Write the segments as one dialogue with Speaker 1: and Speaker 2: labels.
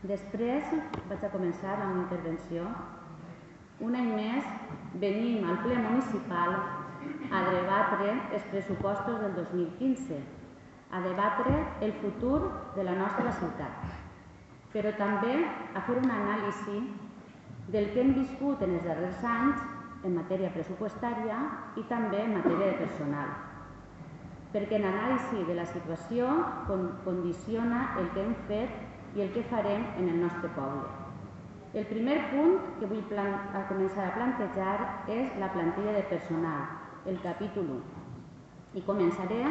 Speaker 1: Després vaig a començar la meva intervenció. Un any més venim al ple municipal a debatre els pressupostos del 2015, a debatre el futur de la nostra ciutat, però també a fer una anàlisi del que hem viscut en els darrers anys en matèria pressupostària i també en matèria de personal, perquè l'anàlisi de la situació condiciona el que hem fet i el que farem en el nostre poble. El primer punt que vull començar a plantejar és la plantilla de personal, el capítol 1. I començaré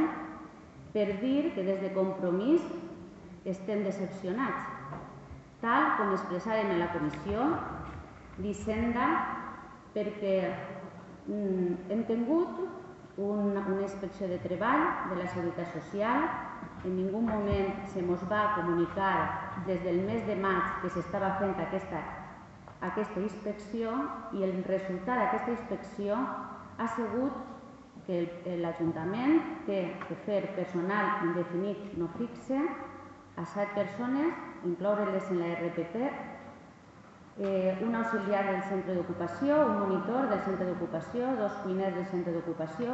Speaker 1: per dir que des de Compromís estem decepcionats, tal com expressàvem en la comissió d'Hisenda, perquè hem tingut una inspecció de treball de la Seguretat Social. En ningú moment se mos va comunicar des del mes de maig que s'estava fent aquesta inspecció i el resultat d'aquesta inspecció ha sigut que l'Ajuntament té que fer personal indefinit no fixe a 7 persones, incloure-les en la RPP, un auxiliar del centre d'ocupació, un monitor del centre d'ocupació, 2 cuiners del centre d'ocupació,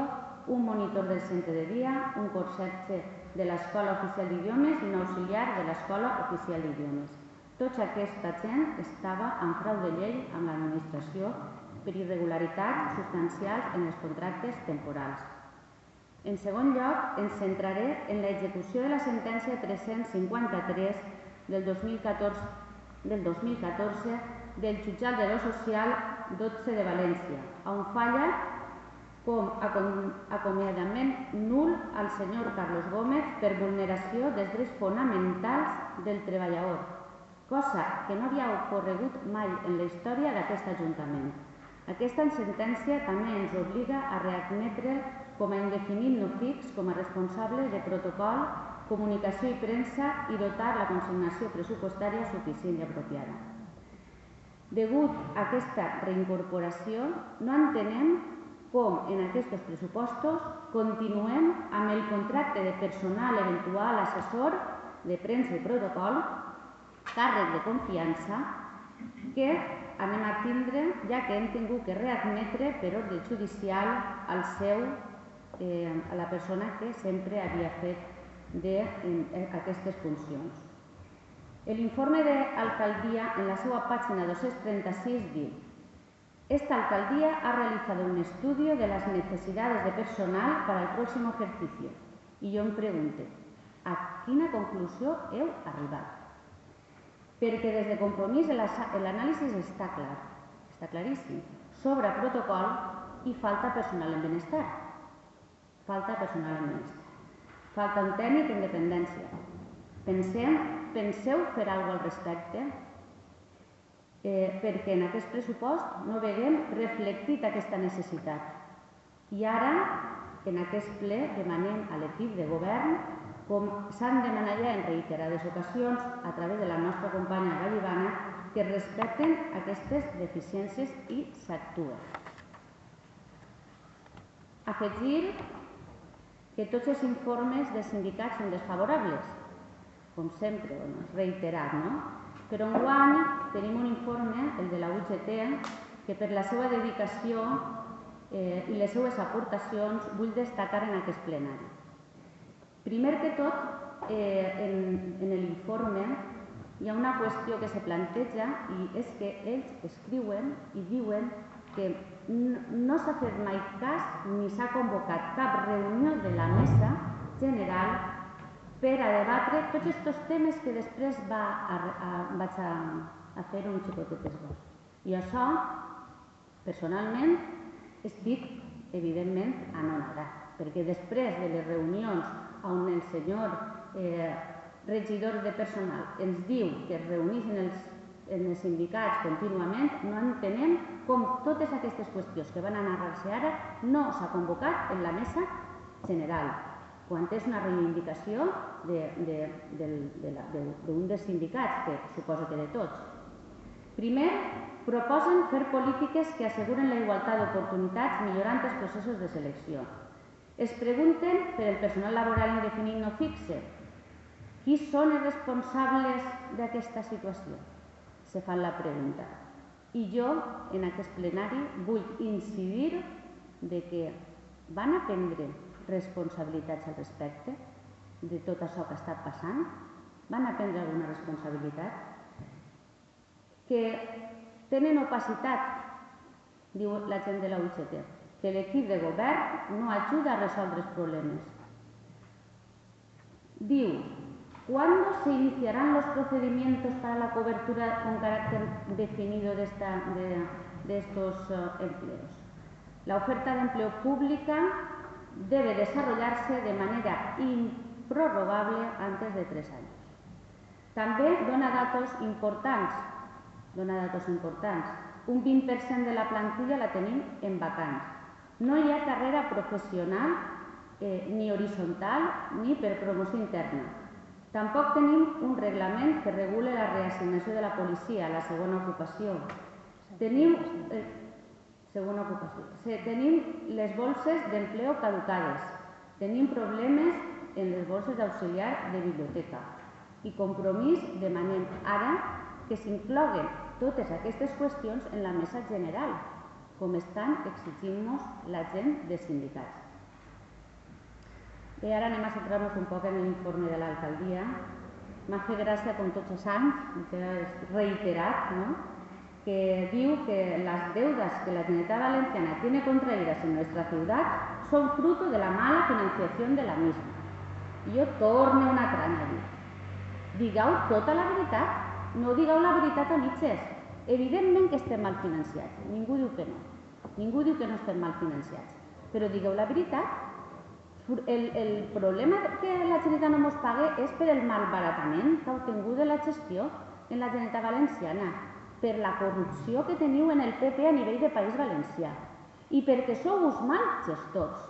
Speaker 1: un monitor del centre de dia, un conserge de l'Escola Oficial d'Idiomes i un auxiliar de l'Escola Oficial d'Idiomes. Tota aquesta gent estava en frau de llei amb l'administració per irregularitats substancials en els contractes temporals. En segon lloc, ens centraré en l'execució de la sentència 353 del 2014 del Jutjat de lo Social 12 de València, on falla com acomiadament nul al senyor Carlos Gómez per vulneració dels drets fonamentals del treballador, cosa que no havia ocorregut mai en la història d'aquest Ajuntament. Aquesta sentència també ens obliga a readmetre com a indefinit no fix, com a responsable de protocol, comunicació i premsa i dotar la consignació pressupostària suficient i apropiada. Degut a aquesta reincorporació, no entenem com en aquests pressupostos continuem amb el contracte de personal eventual assessor de premsa i protocol, càrrec de confiança, que anem a tindre, ja que hem tingut que readmetre per ordre judicial a la persona que sempre havia fet aquestes funcions. L'informe d'alcaldia, en la seva pàgina 236, diu: Esta alcaldía ha realizado un estudio de las necesidades de personal para el próximo ejercicio. I jo em pregunto, a quina conclusió heu arribat? Perquè des de Compromís l'anàlisi està clar, està claríssim. Sobra protocol i falta personal en benestar. Falta personal en benestar. Falta un tècnic en dependència. Penseu fer alguna cosa al respecte? Perquè en aquest pressupost no veiem reflectit aquesta necessitat. I ara, en aquest ple, demanem a l'equip de govern, com s'han demanat ja en reiterades ocasions a través de la nostra companya Gallivana, que respecten aquestes deficiències i s'actuen. Afegir que tots els informes dels sindicats són desfavorables, com sempre, és reiterat, no? Però enguany tenim un informe, el de la UGT, que per la seva dedicació i les seues aportacions vull destacar en aquest plenari. Primer que tot, en l'informe hi ha una qüestió que se planteja i és que ells escriuen i diuen que no s'ha fet mai cas ni s'ha convocat cap reunió de la mesa general per a debatre tots aquests temes que després vaig a fer un xicotet esbós. I això, personalment, estic, evidentment, anonada, perquè després de les reunions on el senyor regidor de personal ens diu que es reuneixen els sindicats contínuament, no entenem com totes aquestes qüestions que van a narrar-se ara no s'ha convocat en la mesa general, quan és una reivindicació d'un dels sindicats, que suposo que de tots. Primer, proposen fer polítiques que asseguren la igualtat d'oportunitats millorant els processos de selecció. Es pregunten per el personal laboral indefinit no fixe Qui són els responsables d'aquesta situació? Se fan la pregunta. I jo, en aquest plenari, vull incidir de que van a prendre responsabilitats al respecte de tot això que ha estat passant? Van a prendre alguna responsabilitat? Que tenen opacitat, diu la gent de la UGT, que l'equip de govern no ajuda a resoldre els problemes. Diu, ¿cuándo se iniciarán los procedimientos para la cobertura con carácter definido de estos empleos? La oferta de empleo pública debe desarrollarse de manera improrrogable antes de 3 años. També dona datos importants. Un 20% de la plantilla la tenim en vacants. No hi ha carrera professional ni horitzontal ni per promoció interna. Tampoc tenim un reglament que regule la reassignació de la policia, la segona ocupació. Tenim les bolses d'empleo caducades. Tenim problemes en les bolses d'auxiliar de biblioteca. I Compromís demanem ara que s'incloguen totes aquestes qüestions en la mesa general, com estan exigint-nos la gent de sindicats. I ara anem a centrar-nos un poc en l'informe de l'alcaldia. M'ha fet gràcia, com tots els anys, que és reiterat, que diu que las deudas que la Generalitat Valenciana tiene contraídas en nuestra ciudad son fruto de la mala financiación de la misma. I jo torno una altra a dir. Digueu tota la veritat, no digueu la veritat a mitges. Evidentment que estem mal financiats, ningú diu que no. Ningú diu que no estem mal financiats, però digueu la veritat. El problema que la Generalitat no ens paga és per el malbaratament que ha obtingut de la gestió en la Generalitat Valenciana, per la corrupció que teniu en el PP a nivell de País Valencià i perquè sou uns mals gestors.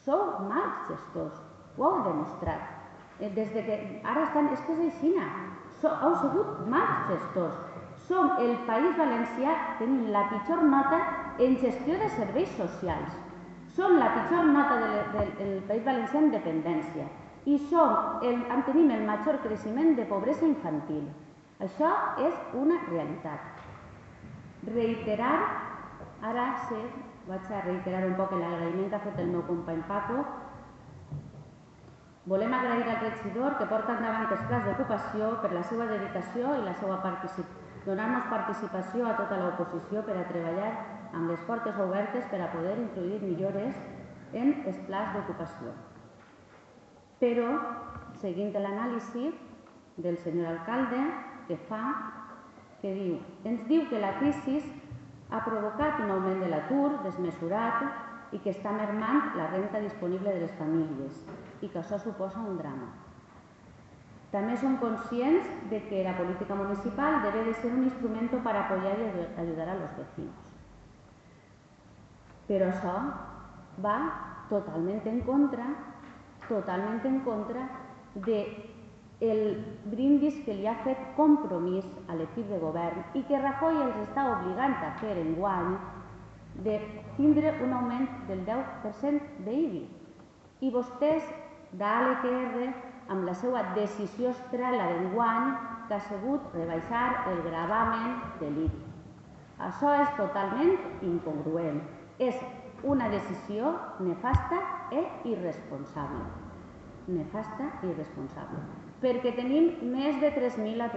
Speaker 1: Sou mals gestors, ho heu demostrat. Des que ara estan, és que és així, heu sigut mals gestors. Som el País Valencià, tenim la pitjor nota en gestió de serveis socials. Som la pitjor nota del País Valencià en dependència i tenim el major creixement de pobresa infantil. Això és una realitat. Reiterar, ara sí, vaig a reiterar un poc l'agraïment que ha fet el meu company Paco. Volem agrair al regidor que porta endavant els plans d'ocupació per la seva dedicació i la seva participació. Donar-nos participació a tota l'oposició per a treballar amb les portes obertes per a poder introduir millores en els plans d'ocupació. Però, seguint l'anàlisi del senyor alcalde, ens diu que la crisi ha provocat un augment de l'atur desmesurat i que està mermant la renda disponible de les famílies i que això suposa un drama. També som conscients de que la política municipal debe de ser un instrumento para apoyar y ayudar a los vecinos. Però això va totalment en contra del brindis que li ha fet Compromís a l'equip de govern i que Rajoy els està obligant a fer enguany de tindre un augment del 10% d'IBI. I vostès, d'ALTR, amb la seva decisió estrela d'enguany, que ha sigut rebaixar el gravamen de l'IBI. Això és totalment incongruent. És una decisió nefasta i irresponsable. Nefasta i irresponsable. Perquè tenim més de 3.000 aturats.